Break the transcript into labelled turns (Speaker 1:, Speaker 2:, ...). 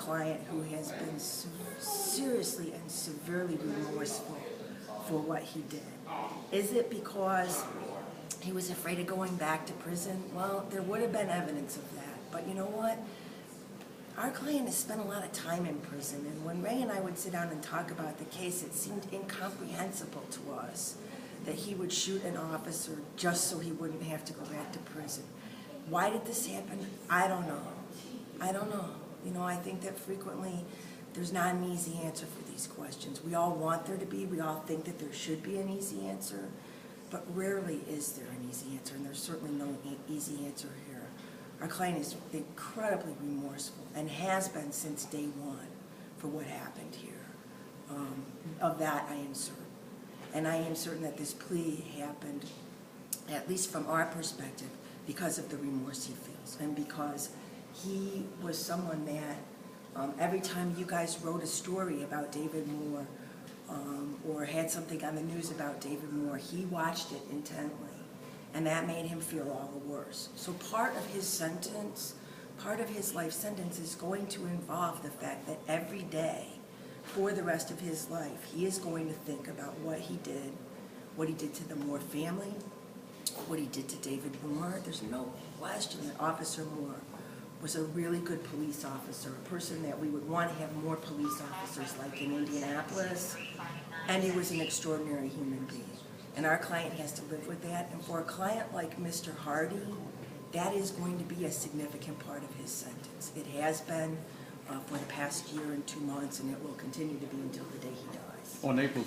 Speaker 1: client who has been seriously and severely remorseful for what he did. Is it because he was afraid of going back to prison? Well, there would have been evidence of that. But you know what? Our client has spent a lot of time in prison, and when Ray and I would sit down and talk about the case, it seemed incomprehensible to us that he would shoot an officer just so he wouldn't have to go back to prison. Why did this happen? I don't know. I don't know. You know, I think that frequently there's not an easy answer for these questions. We all want there to be. We all think that there should be an easy answer, but rarely is there an easy answer, and there's certainly no easy answer here. Our client is incredibly remorseful and has been since day one for what happened here. Of that, I am certain. And I am certain that this plea happened, at least from our perspective, because of the remorse he feels, and because he was someone that every time you guys wrote a story about David Moore or had something on the news about David Moore, he watched it intently, and that made him feel all the worse. So part of his sentence, part of his life sentence is going to involve the fact that every day for the rest of his life, he is going to think about what he did to the Moore family, what he did to David Moore. There's no question that Officer Moore was a really good police officer, a person that we would want to have more police officers like in Indianapolis, and he was an extraordinary human being. And our client has to live with that, and for a client like Mr. Hardy, that is going to be a significant part of his sentence. It has been for the past year and 2 months, and it will continue to be until the day he dies.
Speaker 2: On April